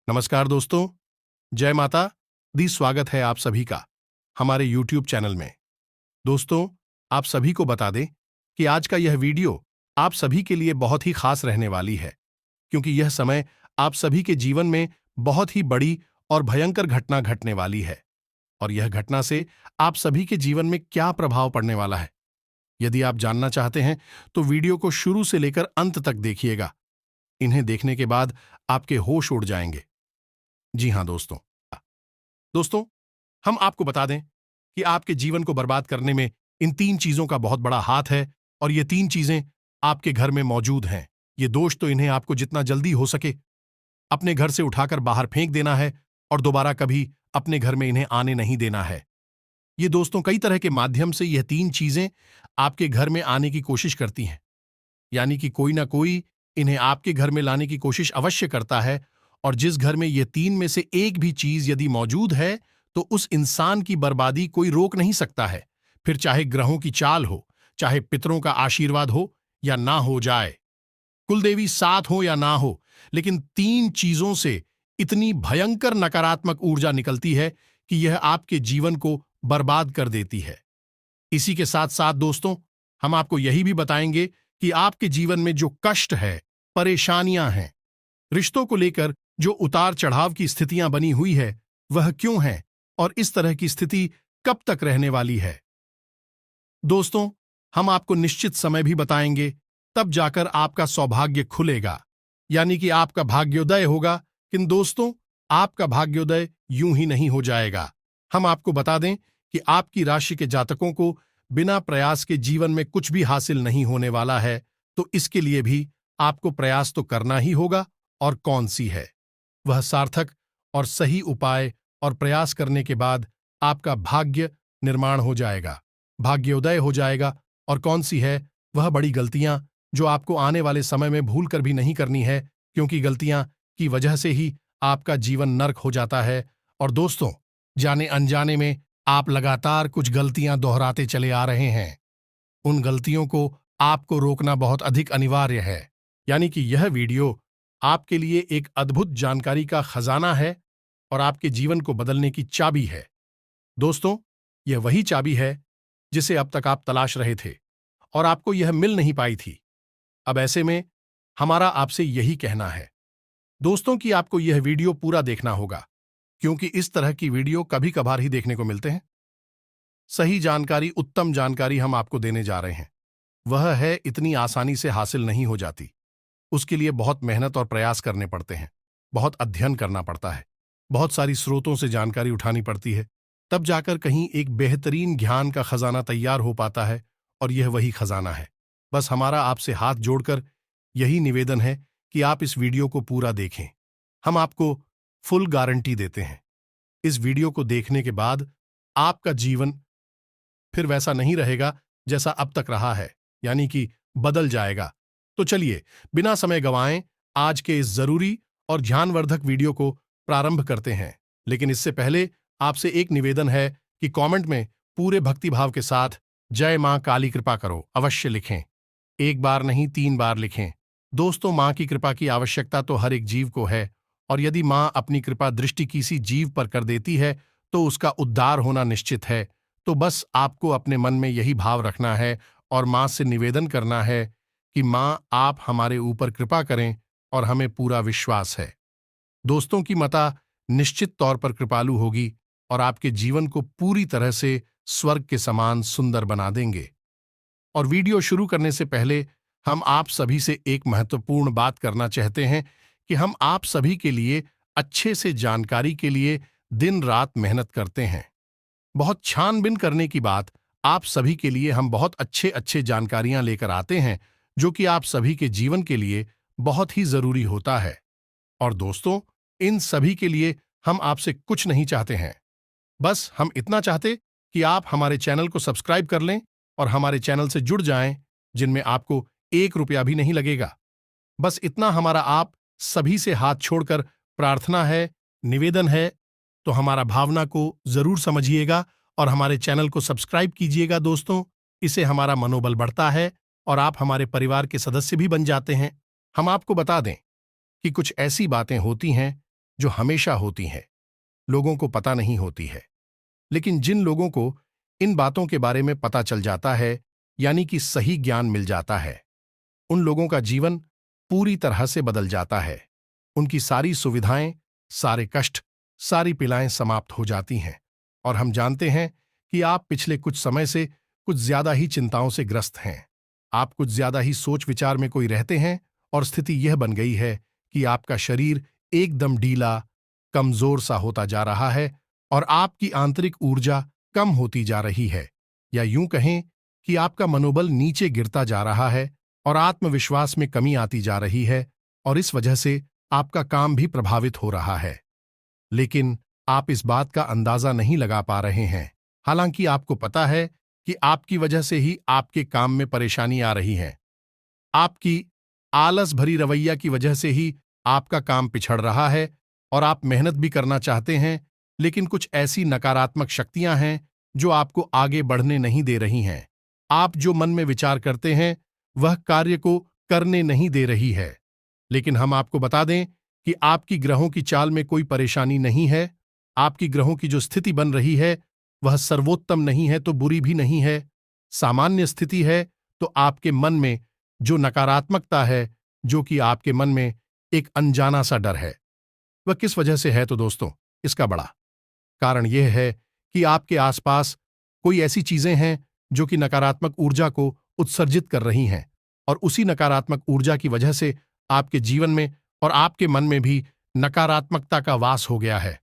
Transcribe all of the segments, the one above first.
नमस्कार दोस्तों, जय माता दी। स्वागत है आप सभी का हमारे YouTube चैनल में। दोस्तों, आप सभी को बता दें कि आज का यह वीडियो आप सभी के लिए बहुत ही खास रहने वाली है, क्योंकि यह समय आप सभी के जीवन में बहुत ही बड़ी और भयंकर घटना घटने वाली है। और यह घटना से आप सभी के जीवन में क्या प्रभाव पड़ने वाला है, यदि आप जानना चाहते हैं तो वीडियो को शुरू से लेकर अंत तक देखिएगा। इन्हें देखने के बाद आपके होश उड़ जाएंगे। जी हां दोस्तों, हम आपको बता दें कि आपके जीवन को बर्बाद करने में इन 3 चीजों का बहुत बड़ा हाथ है, और ये 3 चीजें आपके घर में मौजूद हैं। ये दोष तो इन्हें आपको जितना जल्दी हो सके अपने घर से उठाकर बाहर फेंक देना है, और दोबारा कभी अपने घर में इन्हें आने नहीं देना है। ये दोस्तों कई तरह के माध्यम से यह 3 चीजें आपके घर में आने की कोशिश करती हैं, यानी कि कोई ना कोई इन्हें आपके घर में लाने की कोशिश अवश्य करता है। और जिस घर में ये 3 में से एक भी चीज यदि मौजूद है तो उस इंसान की बर्बादी कोई रोक नहीं सकता है। फिर चाहे ग्रहों की चाल हो, चाहे पितरों का आशीर्वाद हो या ना हो जाए, कुलदेवी साथ हो या ना हो, लेकिन 3 चीजों से इतनी भयंकर नकारात्मक ऊर्जा निकलती है कि यह आपके जीवन को बर्बाद कर देती है। इसी के साथ साथ दोस्तों, हम आपको यही भी बताएंगे कि आपके जीवन में जो कष्ट है, परेशानियां हैं, रिश्तों को लेकर जो उतार चढ़ाव की स्थितियां बनी हुई है, वह क्यों है और इस तरह की स्थिति कब तक रहने वाली है। दोस्तों, हम आपको निश्चित समय भी बताएंगे, तब जाकर आपका सौभाग्य खुलेगा, यानी कि आपका भाग्योदय होगा। किंतु दोस्तों, आपका भाग्योदय यूं ही नहीं हो जाएगा। हम आपको बता दें कि आपकी राशि के जातकों को बिना प्रयास के जीवन में कुछ भी हासिल नहीं होने वाला है, तो इसके लिए भी आपको प्रयास तो करना ही होगा। और कौन सी है वह सार्थक और सही उपाय, और प्रयास करने के बाद आपका भाग्य निर्माण हो जाएगा, भाग्योदय हो जाएगा। और कौन सी है वह बड़ी गलतियां जो आपको आने वाले समय में भूल कर भी नहीं करनी है, क्योंकि गलतियां की वजह से ही आपका जीवन नर्क हो जाता है। और दोस्तों, जाने अनजाने में आप लगातार कुछ गलतियां दोहराते चले आ रहे हैं। उन गलतियों को आपको रोकना बहुत अधिक अनिवार्य है, यानी कि यह वीडियो आपके लिए एक अद्भुत जानकारी का खजाना है और आपके जीवन को बदलने की चाबी है। दोस्तों, यह वही चाबी है जिसे अब तक आप तलाश रहे थे और आपको यह मिल नहीं पाई थी। अब ऐसे में हमारा आपसे यही कहना है दोस्तों कि आपको यह वीडियो पूरा देखना होगा, क्योंकि इस तरह की वीडियो कभी कभार ही देखने को मिलते हैं। सही जानकारी, उत्तम जानकारी हम आपको देने जा रहे हैं। वह है इतनी आसानी से हासिल नहीं हो जाती। उसके लिए बहुत मेहनत और प्रयास करने पड़ते हैं, बहुत अध्ययन करना पड़ता है, बहुत सारी स्रोतों से जानकारी उठानी पड़ती है, तब जाकर कहीं एक बेहतरीन ज्ञान का खजाना तैयार हो पाता है। और यह वही खजाना है। बस हमारा आपसे हाथ जोड़कर यही निवेदन है कि आप इस वीडियो को पूरा देखें। हम आपको फुल गारंटी देते हैं, इस वीडियो को देखने के बाद आपका जीवन फिर वैसा नहीं रहेगा जैसा अब तक रहा है, यानी कि बदल जाएगा। तो चलिए, बिना समय गंवाएं आज के इस जरूरी और ध्यानवर्धक वीडियो को प्रारंभ करते हैं। लेकिन इससे पहले आपसे एक निवेदन है कि कमेंट में पूरे भक्तिभाव के साथ जय मां काली कृपा करो अवश्य लिखें। एक बार नहीं, 3 बार लिखें। दोस्तों, मां की कृपा की आवश्यकता तो हर एक जीव को है, और यदि मां अपनी कृपा दृष्टि किसी जीव पर कर देती है तो उसका उद्धार होना निश्चित है। तो बस आपको अपने मन में यही भाव रखना है और मां से निवेदन करना है कि मां, आप हमारे ऊपर कृपा करें, और हमें पूरा विश्वास है दोस्तों की माता निश्चित तौर पर कृपालु होगी और आपके जीवन को पूरी तरह से स्वर्ग के समान सुंदर बना देंगे। और वीडियो शुरू करने से पहले हम आप सभी से एक महत्वपूर्ण बात करना चाहते हैं कि हम आप सभी के लिए अच्छे से जानकारी के लिए दिन रात मेहनत करते हैं। बहुत छानबीन करने की बात, आप सभी के लिए हम बहुत अच्छे अच्छे जानकारियां लेकर आते हैं, जो कि आप सभी के जीवन के लिए बहुत ही जरूरी होता है। और दोस्तों, इन सभी के लिए हम आपसे कुछ नहीं चाहते हैं, बस हम इतना चाहते कि आप हमारे चैनल को सब्सक्राइब कर लें और हमारे चैनल से जुड़ जाएं, जिनमें आपको 1 रुपया भी नहीं लगेगा। बस इतना हमारा आप सभी से हाथ छोड़कर प्रार्थना है, निवेदन है। तो हमारा भावना को जरूर समझिएगा और हमारे चैनल को सब्सक्राइब कीजिएगा दोस्तों। इससे हमारा मनोबल बढ़ता है और आप हमारे परिवार के सदस्य भी बन जाते हैं। हम आपको बता दें कि कुछ ऐसी बातें होती हैं जो हमेशा होती हैं, लोगों को पता नहीं होती है। लेकिन जिन लोगों को इन बातों के बारे में पता चल जाता है, यानी कि सही ज्ञान मिल जाता है, उन लोगों का जीवन पूरी तरह से बदल जाता है। उनकी सारी सुविधाएं, सारे कष्ट, सारी पीड़ाएं समाप्त हो जाती हैं। और हम जानते हैं कि आप पिछले कुछ समय से कुछ ज्यादा ही चिंताओं से ग्रस्त हैं। आप कुछ ज्यादा ही सोच विचार में कोई रहते हैं और स्थिति यह बन गई है कि आपका शरीर एकदम ढीला, कमजोर सा होता जा रहा है और आपकी आंतरिक ऊर्जा कम होती जा रही है, या यूं कहें कि आपका मनोबल नीचे गिरता जा रहा है और आत्मविश्वास में कमी आती जा रही है, और इस वजह से आपका काम भी प्रभावित हो रहा है। लेकिन आप इस बात का अंदाजा नहीं लगा पा रहे हैं। हालांकि आपको पता है कि आपकी वजह से ही आपके काम में परेशानी आ रही है। आपकी आलस भरी रवैया की वजह से ही आपका काम पिछड़ रहा है और आप मेहनत भी करना चाहते हैं, लेकिन कुछ ऐसी नकारात्मक शक्तियां हैं जो आपको आगे बढ़ने नहीं दे रही हैं। आप जो मन में विचार करते हैं वह कार्य को करने नहीं दे रही है। लेकिन हम आपको बता दें कि आपकी ग्रहों की चाल में कोई परेशानी नहीं है। आपकी ग्रहों की जो स्थिति बन रही है वह सर्वोत्तम नहीं है तो बुरी भी नहीं है, सामान्य स्थिति है। तो आपके मन में जो नकारात्मकता है, जो कि आपके मन में एक अनजाना सा डर है, वह किस वजह से है? तो दोस्तों, इसका बड़ा कारण यह है कि आपके आसपास कोई ऐसी चीजें हैं जो कि नकारात्मक ऊर्जा को उत्सर्जित कर रही हैं, और उसी नकारात्मक ऊर्जा की वजह से आपके जीवन में और आपके मन में भी नकारात्मकता का वास हो गया है।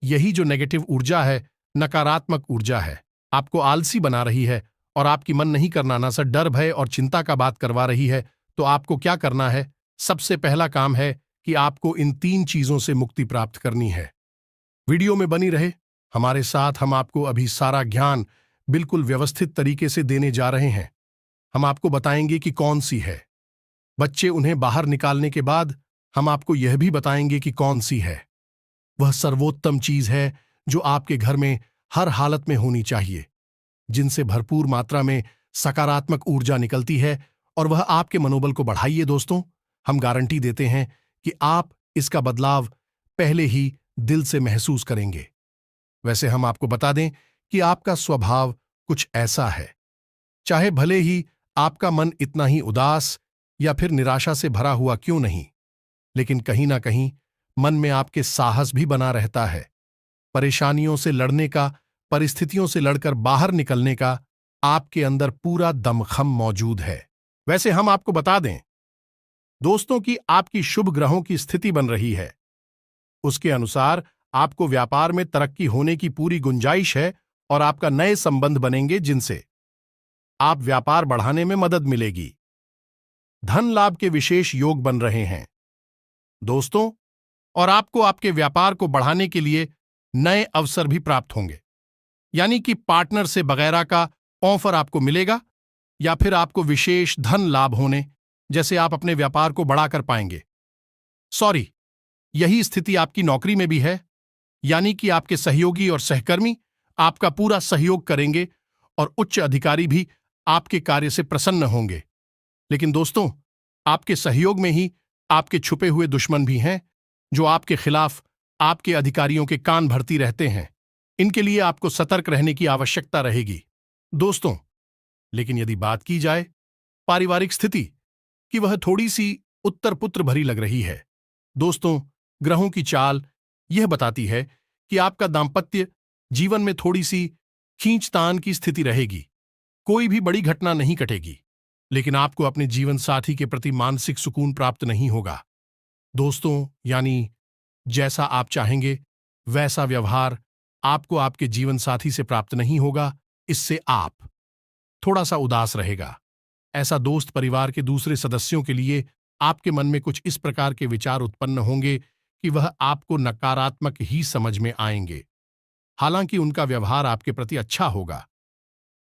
यही जो नेगेटिव ऊर्जा है, नकारात्मक ऊर्जा है, आपको आलसी बना रही है और आपकी मन नहीं करना ना सर डर, भय और चिंता का बात करवा रही है। तो आपको क्या करना है? सबसे पहला काम है कि आपको इन 3 चीजों से मुक्ति प्राप्त करनी है। वीडियो में बनी रहे हमारे साथ। हम आपको अभी सारा ज्ञान बिल्कुल व्यवस्थित तरीके से देने जा रहे हैं। हम आपको बताएंगे कि कौन सी है। बच्चे उन्हें बाहर निकालने के बाद हम आपको यह भी बताएंगे कि कौन सी है। वह सर्वोत्तम चीज है जो आपके घर में हर हालत में होनी चाहिए, जिनसे भरपूर मात्रा में सकारात्मक ऊर्जा निकलती है और वह आपके मनोबल को बढ़ाइए। दोस्तों, हम गारंटी देते हैं कि आप इसका बदलाव पहले ही दिल से महसूस करेंगे। वैसे हम आपको बता दें कि आपका स्वभाव कुछ ऐसा है, चाहे भले ही आपका मन इतना ही उदास या फिर निराशा से भरा हुआ क्यों नहीं, लेकिन कहीं ना कहीं मन में आपके साहस भी बना रहता है। परेशानियों से लड़ने का, परिस्थितियों से लड़कर बाहर निकलने का आपके अंदर पूरा दमखम मौजूद है। वैसे हम आपको बता दें दोस्तों कि आपकी शुभ ग्रहों की स्थिति बन रही है, उसके अनुसार आपको व्यापार में तरक्की होने की पूरी गुंजाइश है और आपका नए संबंध बनेंगे जिनसे आप व्यापार बढ़ाने में मदद मिलेगी। धन लाभ के विशेष योग बन रहे हैं दोस्तों, और आपको आपके व्यापार को बढ़ाने के लिए नए अवसर भी प्राप्त होंगे, यानी कि पार्टनर से वगैरह का ऑफर आपको मिलेगा, या फिर आपको विशेष धन लाभ होने जैसे आप अपने व्यापार को बढ़ाकर पाएंगे। सॉरी, यही स्थिति आपकी नौकरी में भी है, यानी कि आपके सहयोगी और सहकर्मी आपका पूरा सहयोग करेंगे और उच्च अधिकारी भी आपके कार्य से प्रसन्न होंगे। लेकिन दोस्तों, आपके सहयोग में ही आपके छुपे हुए दुश्मन भी हैं जो आपके खिलाफ आपके अधिकारियों के कान भरती रहते हैं। इनके लिए आपको सतर्क रहने की आवश्यकता रहेगी दोस्तों। लेकिन यदि बात की जाए पारिवारिक स्थिति की, वह थोड़ी सी उत्तर पुत्र भरी लग रही है दोस्तों। ग्रहों की चाल यह बताती है कि आपका दाम्पत्य जीवन में थोड़ी सी खींचतान की स्थिति रहेगी। कोई भी बड़ी घटना नहीं घटेगी, लेकिन आपको अपने जीवन साथी के प्रति मानसिक सुकून प्राप्त नहीं होगा दोस्तों। यानी जैसा आप चाहेंगे वैसा व्यवहार आपको आपके जीवन साथी से प्राप्त नहीं होगा। इससे आप थोड़ा सा उदास रहेगा। ऐसा दोस्त परिवार के दूसरे सदस्यों के लिए आपके मन में कुछ इस प्रकार के विचार उत्पन्न होंगे कि वह आपको नकारात्मक ही समझ में आएंगे। हालांकि उनका व्यवहार आपके प्रति अच्छा होगा,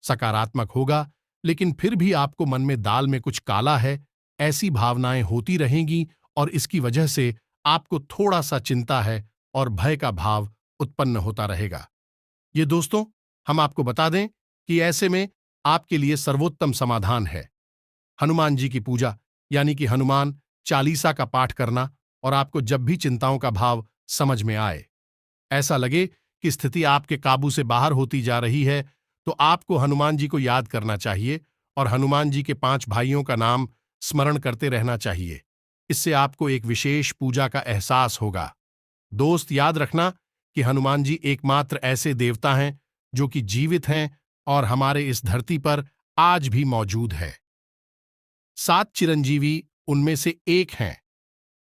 सकारात्मक होगा, लेकिन फिर भी आपको मन में दाल में कुछ काला है, ऐसी भावनाएं होती रहेंगी और इसकी वजह से आपको थोड़ा सा चिंता है और भय का भाव उत्पन्न होता रहेगा। ये दोस्तों, हम आपको बता दें कि ऐसे में आपके लिए सर्वोत्तम समाधान है हनुमान जी की पूजा, यानी कि हनुमान चालीसा का पाठ करना। और आपको जब भी चिंताओं का भाव समझ में आए। ऐसा लगे कि स्थिति आपके काबू से बाहर होती जा रही है, तो आपको हनुमान जी को याद करना चाहिए और हनुमान जी के 5 भाइयों का नाम स्मरण करते रहना चाहिए। इससे आपको एक विशेष पूजा का एहसास होगा। दोस्त, याद रखना कि हनुमान जी एकमात्र ऐसे देवता हैं जो कि जीवित हैं और हमारे इस धरती पर आज भी मौजूद है। 7 चिरंजीवी उनमें से एक हैं।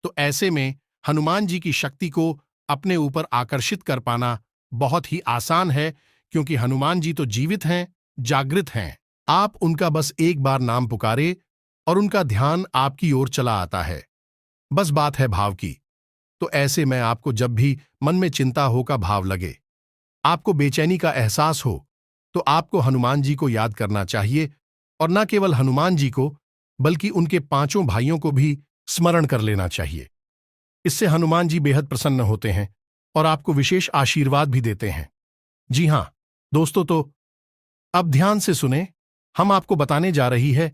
तो ऐसे में हनुमान जी की शक्ति को अपने ऊपर आकर्षित कर पाना बहुत ही आसान है, क्योंकि हनुमान जी तो जीवित हैं, जागृत हैं। आप उनका बस एक बार नाम पुकारे और उनका ध्यान आपकी ओर चला आता है। बस बात है भाव की। तो ऐसे में आपको जब भी मन में चिंता हो का भाव लगे, आपको बेचैनी का एहसास हो, तो आपको हनुमान जी को याद करना चाहिए और न केवल हनुमान जी को, बल्कि उनके 5 भाइयों को भी स्मरण कर लेना चाहिए। इससे हनुमान जी बेहद प्रसन्न होते हैं और आपको विशेष आशीर्वाद भी देते हैं। जी हां दोस्तों, तो अब ध्यान से सुने। हम आपको बताने जा रही है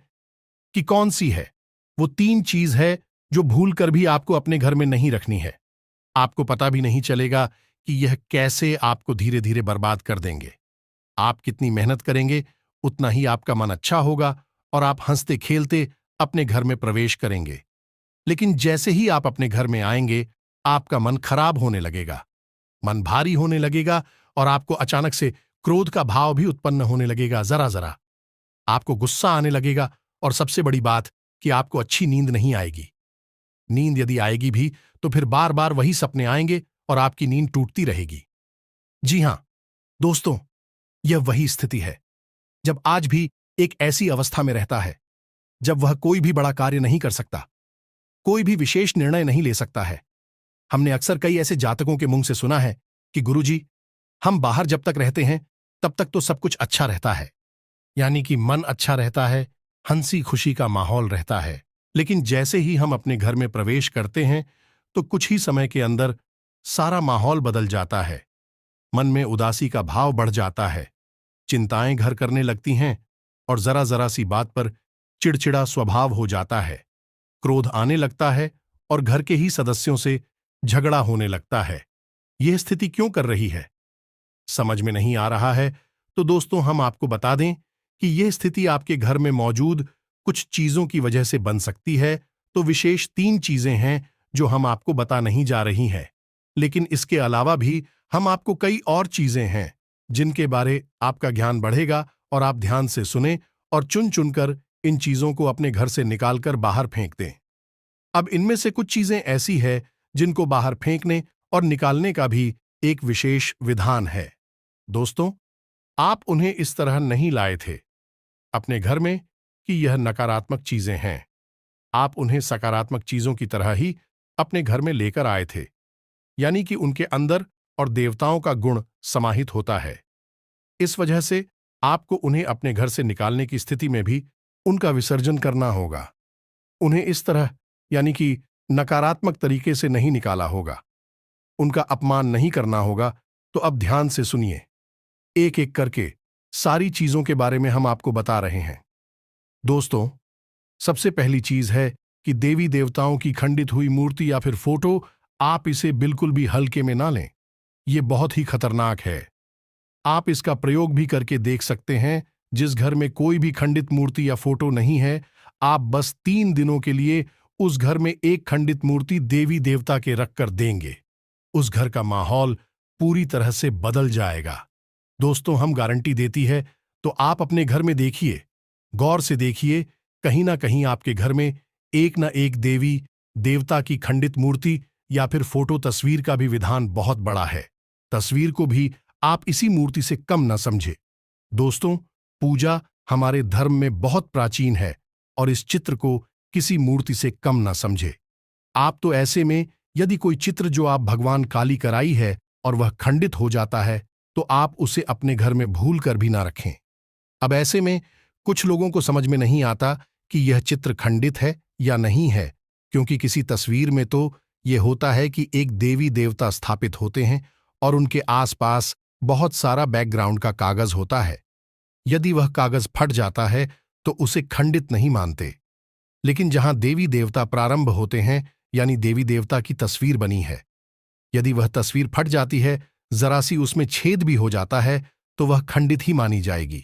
कि कौन सी है वो 3 चीज है जो भूल कर भी आपको अपने घर में नहीं रखनी है। आपको पता भी नहीं चलेगा कि यह कैसे आपको धीरे धीरे बर्बाद कर देंगे। आप कितनी मेहनत करेंगे, उतना ही आपका मन अच्छा होगा और आप हंसते खेलते अपने घर में प्रवेश करेंगे। लेकिन जैसे ही आप अपने घर में आएंगे, आपका मन खराब होने लगेगा, मन भारी होने लगेगा और आपको अचानक से क्रोध का भाव भी उत्पन्न होने लगेगा। जरा जरा आपको गुस्सा आने लगेगा और सबसे बड़ी बात कि आपको अच्छी नींद नहीं आएगी। नींद यदि आएगी भी तो फिर बार बार वही सपने आएंगे और आपकी नींद टूटती रहेगी। जी हां दोस्तों, यह वही स्थिति है जब आज भी एक ऐसी अवस्था में रहता है जब वह कोई भी बड़ा कार्य नहीं कर सकता, कोई भी विशेष निर्णय नहीं ले सकता है। हमने अक्सर कई ऐसे जातकों के मुंह से सुना है कि गुरुजी, हम बाहर जब तक रहते हैं तब तक तो सब कुछ अच्छा रहता है, यानी कि मन अच्छा रहता है, हंसी खुशी का माहौल रहता है। लेकिन जैसे ही हम अपने घर में प्रवेश करते हैं तो कुछ ही समय के अंदर सारा माहौल बदल जाता है। मन में उदासी का भाव बढ़ जाता है, चिंताएं घर करने लगती हैं और जरा जरा सी बात पर चिड़चिड़ा स्वभाव हो जाता है, क्रोध आने लगता है और घर के ही सदस्यों से झगड़ा होने लगता है। यह स्थिति क्यों कर रही है, समझ में नहीं आ रहा है? तो दोस्तों, हम आपको बता दें कि यह स्थिति आपके घर में मौजूद कुछ चीजों की वजह से बन सकती है। तो विशेष 3 चीजें हैं जो हम आपको बता नहीं जा रही हैं, लेकिन इसके अलावा भी हम आपको कई और चीजें हैं जिनके बारे आपका ज्ञान बढ़ेगा और आप ध्यान से सुने और चुन चुनकर इन चीजों को अपने घर से निकालकर बाहर फेंक दें। अब इनमें से कुछ चीजें ऐसी है जिनको बाहर फेंकने और निकालने का भी एक विशेष विधान है। दोस्तों, आप उन्हें इस तरह नहीं लाए थे अपने घर में कि यह नकारात्मक चीजें हैं। आप उन्हें सकारात्मक चीजों की तरह ही अपने घर में लेकर आए थे, यानी कि उनके अंदर और देवताओं का गुण समाहित होता है। इस वजह से आपको उन्हें अपने घर से निकालने की स्थिति में भी उनका विसर्जन करना होगा। उन्हें इस तरह, यानी कि नकारात्मक तरीके से नहीं निकाला होगा, उनका अपमान नहीं करना होगा। तो अब ध्यान से सुनिए, एक एक करके सारी चीजों के बारे में हम आपको बता रहे हैं। दोस्तों, सबसे पहली चीज है कि देवी देवताओं की खंडित हुई मूर्ति या फिर फोटो, आप इसे बिल्कुल भी हल्के में ना लें। यह बहुत ही खतरनाक है। आप इसका प्रयोग भी करके देख सकते हैं। जिस घर में कोई भी खंडित मूर्ति या फोटो नहीं है, आप बस 3 दिनों के लिए उस घर में एक खंडित मूर्ति देवी देवता के रखकर देंगे, उस घर का माहौल पूरी तरह से बदल जाएगा। दोस्तों, हम गारंटी देती है। तो आप अपने घर में देखिए, गौर से देखिए, कहीं ना कहीं आपके घर में एक ना एक देवी देवता की खंडित मूर्ति या फिर फोटो तस्वीर का भी विधान बहुत बड़ा है। तस्वीर को भी आप इसी मूर्ति से कम न समझे। दोस्तों, पूजा हमारे धर्म में बहुत प्राचीन है और इस चित्र को किसी मूर्ति से कम न समझे। आप तो ऐसे में यदि कोई चित्र जो आप भगवान काली कराई है और वह खंडित हो जाता है, तो आप उसे अपने घर में भूल कर भी ना रखें। अब ऐसे में कुछ लोगों को समझ में नहीं आता कि यह चित्र खंडित है या नहीं है, क्योंकि किसी तस्वीर में तो यह होता है कि एक देवी देवता स्थापित होते हैं और उनके आसपास बहुत सारा बैकग्राउंड का कागज होता है। यदि वह कागज फट जाता है तो उसे खंडित नहीं मानते। लेकिन जहां देवी देवता प्रारंभ होते हैं, यानी देवी देवता की तस्वीर बनी है, यदि वह तस्वीर फट जाती है, जरा सी उसमें छेद भी हो जाता है, तो वह खंडित ही मानी जाएगी।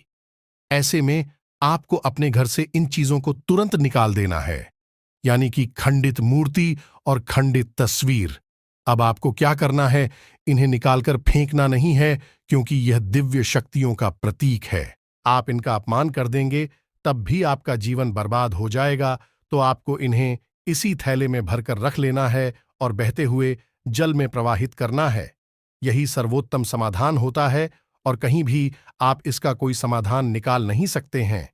ऐसे में आपको अपने घर से इन चीजों को तुरंत निकाल देना है, यानी कि खंडित मूर्ति और खंडित तस्वीर। अब आपको क्या करना है? इन्हें निकालकर फेंकना नहीं है, क्योंकि यह दिव्य शक्तियों का प्रतीक है। आप इनका अपमान कर देंगे तब भी आपका जीवन बर्बाद हो जाएगा। तो आपको इन्हें इसी थैले में भरकर रख लेना है और बहते हुए जल में प्रवाहित करना है। यही सर्वोत्तम समाधान होता है और कहीं भी आप इसका कोई समाधान निकाल नहीं सकते हैं।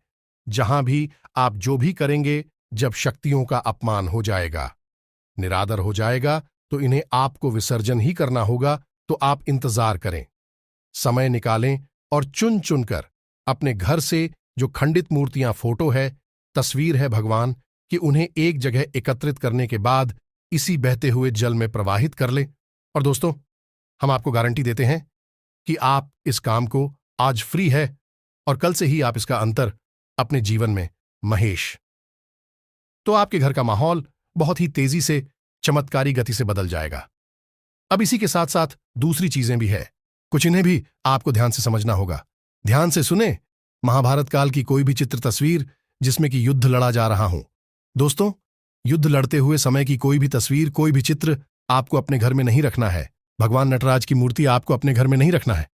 जहां भी आप जो भी करेंगे, जब शक्तियों का अपमान हो जाएगा, निरादर हो जाएगा, तो इन्हें आपको विसर्जन ही करना होगा। तो आप इंतजार करें, समय निकालें और चुन चुनकर अपने घर से जो खंडित मूर्तियां, फोटो है, तस्वीर है भगवान कि उन्हें एक जगह एकत्रित करने के बाद इसी बहते हुए जल में प्रवाहित कर लें। और दोस्तों, हम आपको गारंटी देते हैं कि आप इस काम को आज फ्री है और कल से ही आप इसका अंतर अपने जीवन में महेश, तो आपके घर का माहौल बहुत ही तेजी से, चमत्कारी गति से बदल जाएगा। अब इसी के साथ साथ दूसरी चीजें भी है, कुछ इन्हें भी आपको ध्यान से समझना होगा। ध्यान से सुने। महाभारत काल की कोई भी चित्र तस्वीर जिसमें कि युद्ध लड़ा जा रहा हो, दोस्तों, युद्ध लड़ते हुए समय की कोई भी तस्वीर, कोई भी चित्र आपको अपने घर में नहीं रखना है। भगवान नटराज की मूर्ति आपको अपने घर में नहीं रखना है।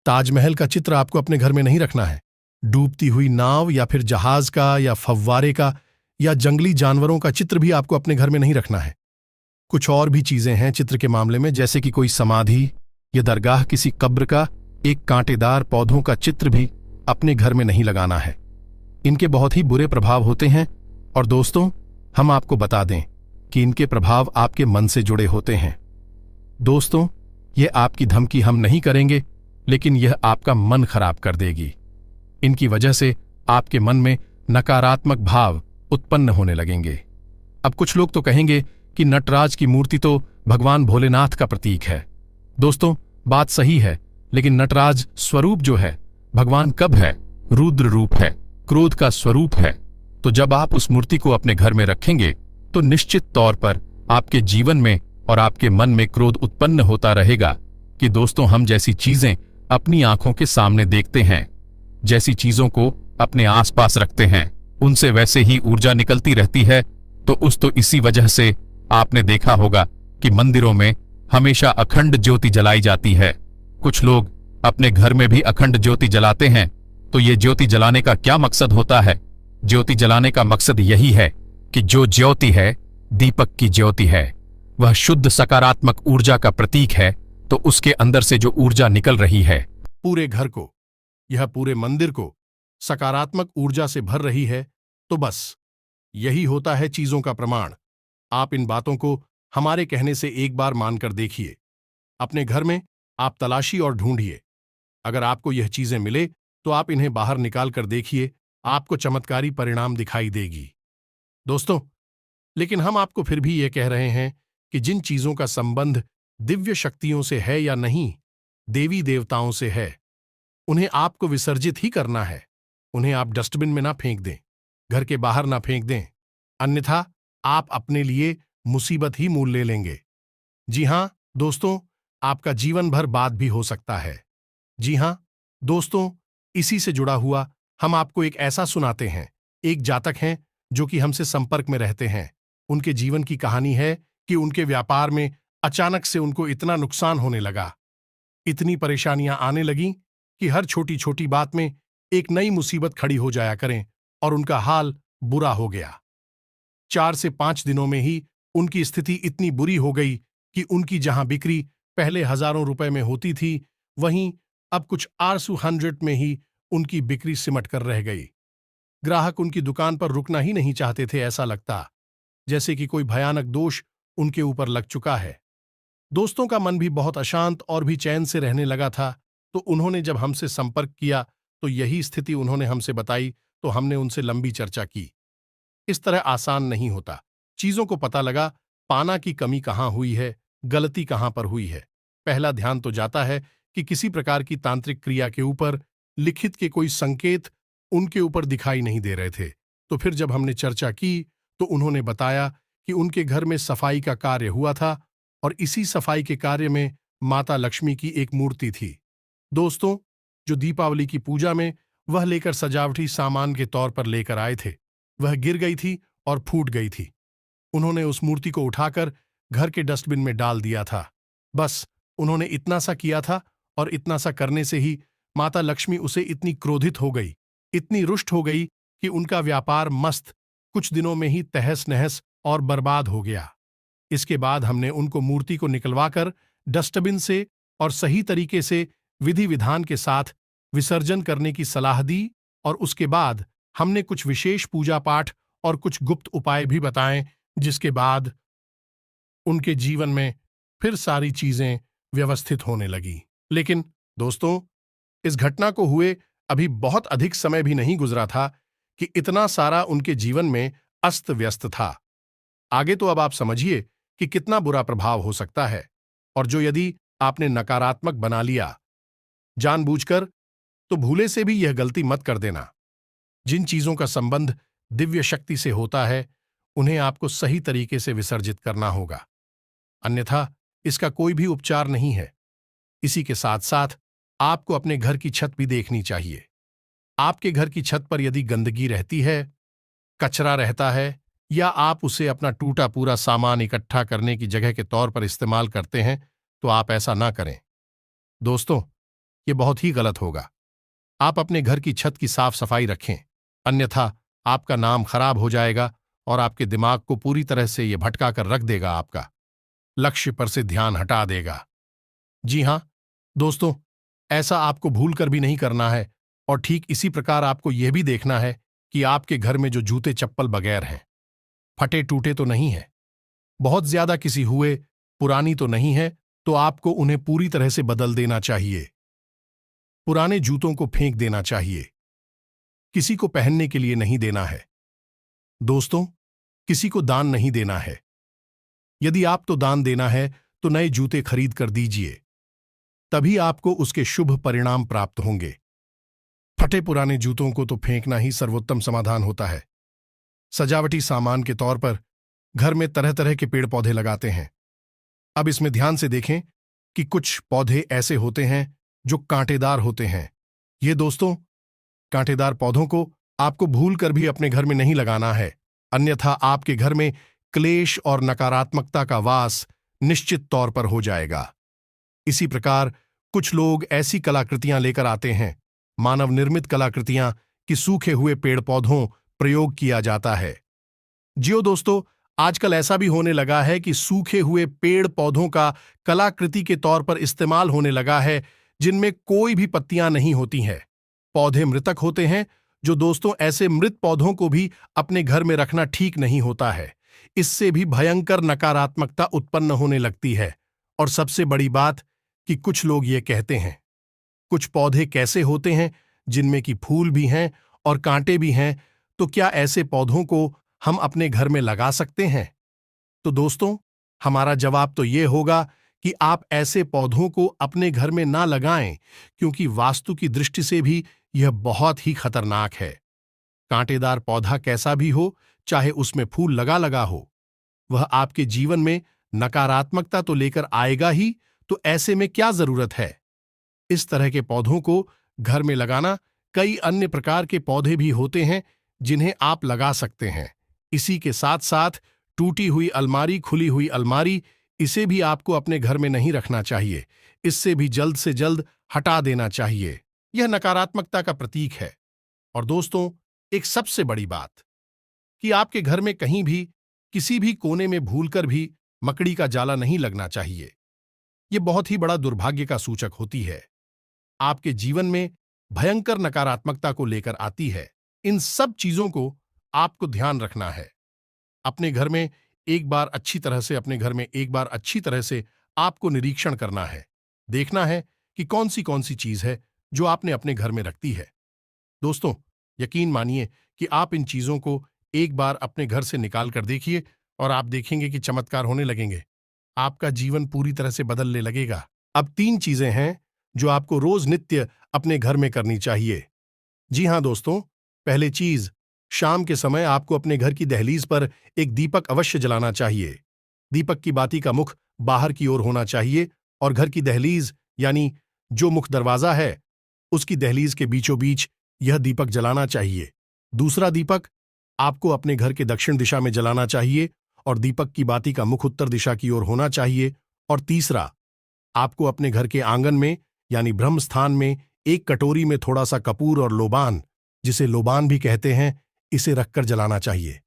ताजमहल का चित्र आपको अपने घर में नहीं रखना है। डूबती हुई नाव या फिर जहाज का या फव्वारे का या जंगली जानवरों का चित्र भी आपको अपने घर में नहीं रखना है। कुछ और भी चीजें हैं चित्र के मामले में, जैसे कि कोई समाधि या दरगाह, किसी कब्र का एक कांटेदार पौधों का चित्र भी अपने घर में नहीं लगाना है। इनके बहुत ही बुरे प्रभाव होते हैं। और दोस्तों, हम आपको बता दें कि इनके प्रभाव आपके मन से जुड़े होते हैं। दोस्तों, यह आपकी धमकी हम नहीं करेंगे, लेकिन यह आपका मन खराब कर देगी। इनकी वजह से आपके मन में नकारात्मक भाव उत्पन्न होने लगेंगे। अब कुछ लोग तो कहेंगे कि नटराज की मूर्ति तो भगवान भोलेनाथ का प्रतीक है। दोस्तों, बात सही है, लेकिन नटराज स्वरूप जो है, भगवान कब है? रुद्र रूप है, क्रोध का स्वरूप है। तो जब आप उस मूर्ति को अपने घर में रखेंगे, तो निश्चित तौर पर आपके जीवन में और आपके मन में क्रोध उत्पन्न होता रहेगा। कि दोस्तों, हम जैसी चीजें अपनी आंखों के सामने देखते हैं, जैसी चीजों को अपने आसपास रखते हैं, उनसे वैसे ही ऊर्जा निकलती रहती है। तो इसी वजह से आपने देखा होगा कि मंदिरों में हमेशा अखंड ज्योति जलाई जाती है। कुछ लोग अपने घर में भी अखंड ज्योति जलाते हैं। तो ये ज्योति जलाने का क्या मकसद होता है? ज्योति जलाने का मकसद यही है कि जो ज्योति है, दीपक की ज्योति है, वह शुद्ध सकारात्मक ऊर्जा का प्रतीक है। तो उसके अंदर से जो ऊर्जा निकल रही है, पूरे घर को, यह पूरे मंदिर को सकारात्मक ऊर्जा से भर रही है, तो बस यही होता है चीजों का प्रमाण। आप इन बातों को हमारे कहने से एक बार मानकर देखिए। अपने घर में आप तलाशी और ढूंढिए। अगर आपको यह चीजें मिले, तो आप इन्हें बाहर निकाल कर देखिए, आपको चमत्कारी परिणाम दिखाई देगी। दोस्तों, लेकिन हम आपको फिर भी यह कह रहे हैं कि जिन चीजों का संबंध दिव्य शक्तियों से है या नहीं, देवी देवताओं से है, उन्हें आपको विसर्जित ही करना है। उन्हें आप डस्टबिन में ना फेंक दें, घर के बाहर ना फेंक दें, अन्यथा आप अपने लिए मुसीबत ही मोल ले लेंगे। जी हां दोस्तों, आपका जीवन भर बाद भी हो सकता है। जी हां दोस्तों, इसी से जुड़ा हुआ हम आपको एक ऐसा सुनाते हैं। एक जातक हैं जो कि हमसे संपर्क में रहते हैं। उनके जीवन की कहानी है कि उनके व्यापार में अचानक से उनको इतना नुकसान होने लगा, इतनी परेशानियां आने लगीं कि हर छोटी छोटी बात में एक नई मुसीबत खड़ी हो जाया करें और उनका हाल बुरा हो गया। 4 से 5 दिनों में ही उनकी स्थिति इतनी बुरी हो गई कि उनकी जहां बिक्री पहले हजारों रुपए में होती थी, वहीं अब कुछ आरसू 100 में ही उनकी बिक्री सिमट कर रह गई। ग्राहक उनकी दुकान पर रुकना ही नहीं चाहते थे। ऐसा लगता जैसे कि कोई भयानक दोष उनके ऊपर लग चुका है। दोस्तों का मन भी बहुत अशांत और भी चैन से रहने लगा था। तो उन्होंने जब हमसे संपर्क किया, तो यही स्थिति उन्होंने हमसे बताई। तो हमने उनसे लंबी चर्चा की। इस तरह आसान नहीं होता। चीजों को पता लगा पाना की कमी कहां हुई है, गलती कहां पर हुई है। पहला ध्यान तो जाता है कि किसी प्रकार की तांत्रिक क्रिया के ऊपर लिखित के कोई संकेत उनके ऊपर दिखाई नहीं दे रहे थे। तो फिर जब हमने चर्चा की, तो उन्होंने बताया कि उनके घर में सफाई का कार्य हुआ था और इसी सफाई के कार्य में माता लक्ष्मी की एक मूर्ति थी। दोस्तों, जो दीपावली की पूजा में वह लेकर सजावटी सामान के तौर पर लेकर आए थे, वह गिर गई थी और फूट गई थी। उन्होंने उस मूर्ति को उठाकर घर के डस्टबिन में डाल दिया था। बस उन्होंने इतना सा किया था, और इतना सा करने से ही माता लक्ष्मी उसे इतनी क्रोधित हो गई, इतनी रुष्ट हो गई कि उनका व्यापार मस्त कुछ दिनों में ही तहस नहस और बर्बाद हो गया। इसके बाद हमने उनको मूर्ति को निकलवाकर डस्टबिन से और सही तरीके से विधि विधान के साथ विसर्जन करने की सलाह दी, और उसके बाद हमने कुछ विशेष पूजा पाठ और कुछ गुप्त उपाय भी बताएं, जिसके बाद उनके जीवन में फिर सारी चीजें व्यवस्थित होने लगी। लेकिन दोस्तों, इस घटना को हुए अभी बहुत अधिक समय भी नहीं गुजरा था कि इतना सारा उनके जीवन में अस्त व्यस्त था। आगे तो अब आप समझिए कि कितना बुरा प्रभाव हो सकता है, और जो यदि आपने नकारात्मक बना लिया जानबूझकर, तो भूले से भी यह गलती मत कर देना। जिन चीजों का संबंध दिव्य शक्ति से होता है, उन्हें आपको सही तरीके से विसर्जित करना होगा, अन्यथा इसका कोई भी उपचार नहीं है। इसी के साथ साथ आपको अपने घर की छत भी देखनी चाहिए। आपके घर की छत पर यदि गंदगी रहती है, कचरा रहता है, या आप उसे अपना टूटा पूरा सामान इकट्ठा करने की जगह के तौर पर इस्तेमाल करते हैं, तो आप ऐसा ना करें। दोस्तों, ये बहुत ही गलत होगा। आप अपने घर की छत की साफ सफाई रखें, अन्यथा आपका नाम खराब हो जाएगा और आपके दिमाग को पूरी तरह से ये भटका कर रख देगा, आपका लक्ष्य पर से ध्यान हटा देगा। जी हां दोस्तों, ऐसा आपको भूल कर भी नहीं करना है, और ठीक इसी प्रकार आपको यह भी देखना है कि आपके घर में जो जूते चप्पल बगैर हैं, फटे टूटे तो नहीं है, बहुत ज्यादा किसी हुए पुरानी तो नहीं है, तो आपको उन्हें पूरी तरह से बदल देना चाहिए। पुराने जूतों को फेंक देना चाहिए, किसी को पहनने के लिए नहीं देना है। दोस्तों, किसी को दान नहीं देना है। यदि आपको दान देना है तो नए जूते खरीद कर दीजिए, तभी आपको उसके शुभ परिणाम प्राप्त होंगे। फटे पुराने जूतों को तो फेंकना ही सर्वोत्तम समाधान होता है। सजावटी सामान के तौर पर घर में तरह तरह के पेड़ पौधे लगाते हैं। अब इसमें ध्यान से देखें कि कुछ पौधे ऐसे होते हैं जो कांटेदार होते हैं। ये दोस्तों, कांटेदार पौधों को आपको भूल कर भी अपने घर में नहीं लगाना है, अन्यथा आपके घर में क्लेश और नकारात्मकता का वास निश्चित तौर पर हो जाएगा। इसी प्रकार कुछ लोग ऐसी कलाकृतियां लेकर आते हैं, मानव निर्मित कलाकृतियां, कि सूखे हुए पेड़ पौधों प्रयोग किया जाता है। जियो दोस्तों, आजकल ऐसा भी होने लगा है कि सूखे हुए पेड़ पौधों का कलाकृति के तौर पर इस्तेमाल होने लगा है, जिनमें कोई भी पत्तियां नहीं होती हैं। पौधे मृतक होते हैं। जो दोस्तों, ऐसे मृत पौधों को भी अपने घर में रखना ठीक नहीं होता है। इससे भी भयंकर नकारात्मकता उत्पन्न होने लगती है। और सबसे बड़ी बात कि कुछ लोग ये कहते हैं, कुछ पौधे कैसे होते हैं जिनमें कि फूल भी हैं और कांटे भी हैं, तो क्या ऐसे पौधों को हम अपने घर में लगा सकते हैं? तो दोस्तों, हमारा जवाब तो ये होगा कि आप ऐसे पौधों को अपने घर में ना लगाएं, क्योंकि वास्तु की दृष्टि से भी यह बहुत ही खतरनाक है। कांटेदार पौधा कैसा भी हो, चाहे उसमें फूल लगा लगा हो, वह आपके जीवन में नकारात्मकता तो लेकर आएगा ही, तो ऐसे में क्या जरूरत है? इस तरह के पौधों को घर में लगाना, कई अन्य प्रकार के पौधे भी होते हैं जिन्हें आप लगा सकते हैं। इसी के साथ साथ टूटी हुई अलमारी, खुली हुई अलमारी, इसे भी आपको अपने घर में नहीं रखना चाहिए। इससे भी जल्द से जल्द हटा देना चाहिए। यह नकारात्मकता का प्रतीक है। और दोस्तों, एक सबसे बड़ी बात कि आपके घर में कहीं भी किसी भी कोने में भूलकर भी मकड़ी का जाला नहीं लगना चाहिए। यह बहुत ही बड़ा दुर्भाग्य का सूचक होती है, आपके जीवन में भयंकर नकारात्मकता को लेकर आती है। इन सब चीजों को आपको ध्यान रखना है। अपने घर में एक बार अच्छी तरह से आपको निरीक्षण करना है। देखना है कि कौन सी चीज है जो आपने अपने घर में रखती है। दोस्तों, यकीन मानिए कि आप इन चीजों को एक बार अपने घर से निकाल कर देखिए, और आप देखेंगे कि चमत्कार होने लगेंगे। आपका जीवन पूरी तरह से बदलने लगेगा। अब 3 चीजें हैं जो आपको रोज नित्य अपने घर में करनी चाहिए। जी हां दोस्तों, पहली चीज, शाम के समय आपको अपने घर की दहलीज पर एक दीपक अवश्य जलाना चाहिए। दीपक की बाती का मुख बाहर की ओर होना चाहिए और घर की दहलीज यानी जो मुख्य दरवाजा है उसकी दहलीज के बीचों बीच यह दीपक जलाना चाहिए। दूसरा दीपक आपको अपने घर के दक्षिण दिशा में जलाना चाहिए और दीपक की बाती का मुख उत्तर दिशा की ओर होना चाहिए। और तीसरा, आपको अपने घर के आंगन में यानी ब्रह्म स्थान में एक कटोरी में थोड़ा सा कपूर और लोबान, जिसे लोबान भी कहते हैं, इसे रखकर जलाना चाहिए।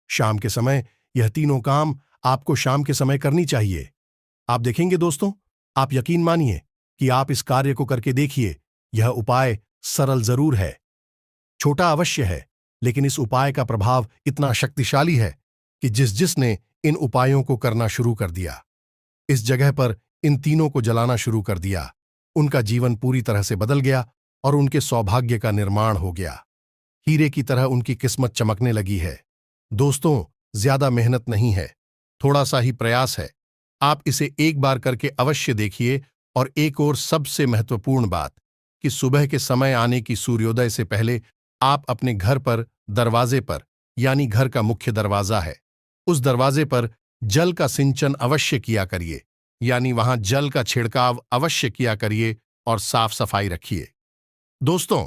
शाम के समय यह तीनों काम आपको शाम के समय करनी चाहिए। आप देखेंगे दोस्तों, आप यकीन मानिए कि आप इस कार्य को करके देखिए। यह उपाय सरल जरूर है, छोटा अवश्य है, लेकिन इस उपाय का प्रभाव इतना शक्तिशाली है कि जिसने इन उपायों को करना शुरू कर दिया, इस जगह पर इन तीनों को जलाना शुरू कर दिया, उनका जीवन पूरी तरह से बदल गया और उनके सौभाग्य का निर्माण हो गया। हीरे की तरह उनकी किस्मत चमकने लगी है। दोस्तों, ज्यादा मेहनत नहीं है, थोड़ा सा ही प्रयास है। आप इसे एक बार करके अवश्य देखिए। और एक और सबसे महत्वपूर्ण बात कि सुबह के समय आने की सूर्योदय से पहले आप अपने घर पर दरवाजे पर, यानी घर का मुख्य दरवाजा है, उस दरवाजे पर जल का सिंचन अवश्य किया करिए, यानी वहां जल का छिड़काव अवश्य किया करिए और साफ सफाई रखिए। दोस्तों,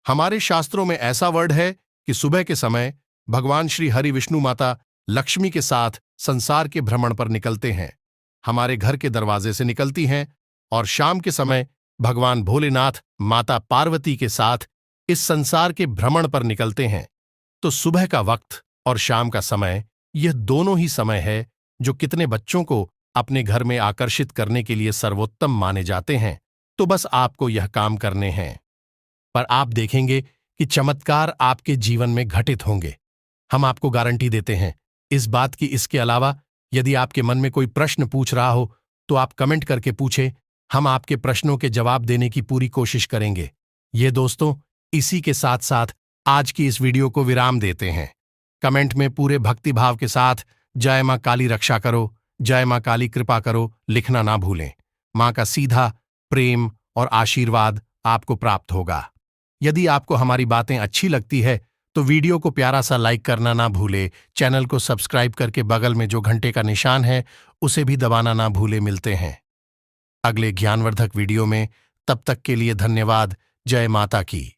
हमारे शास्त्रों में ऐसा वर्ड है कि सुबह के समय भगवान श्री हरि विष्णु माता लक्ष्मी के साथ संसार के भ्रमण पर निकलते हैं, हमारे घर के दरवाजे से निकलती हैं, और शाम के समय भगवान भोलेनाथ माता पार्वती के साथ इस संसार के भ्रमण पर निकलते हैं। तो सुबह का वक्त और शाम का समय, यह दोनों ही समय है जो कितने बच्चों को अपने घर में आकर्षित करने के लिए सर्वोत्तम माने जाते हैं। तो बस आपको यह काम करने हैं, पर आप देखेंगे कि चमत्कार आपके जीवन में घटित होंगे। हम आपको गारंटी देते हैं इस बात की। इसके अलावा यदि आपके मन में कोई प्रश्न पूछ रहा हो तो आप कमेंट करके पूछें, हम आपके प्रश्नों के जवाब देने की पूरी कोशिश करेंगे। ये दोस्तों, इसी के साथ साथ आज की इस वीडियो को विराम देते हैं। कमेंट में पूरे भक्तिभाव के साथ जय मां काली रक्षा करो, जय मां काली कृपा करो लिखना ना भूलें। मां का सीधा प्रेम और आशीर्वाद आपको प्राप्त होगा। यदि आपको हमारी बातें अच्छी लगती है तो वीडियो को प्यारा सा लाइक करना ना भूले, चैनल को सब्सक्राइब करके बगल में जो घंटे का निशान है उसे भी दबाना ना भूले। मिलते हैं अगले ज्ञानवर्धक वीडियो में, तब तक के लिए धन्यवाद। जय माता की।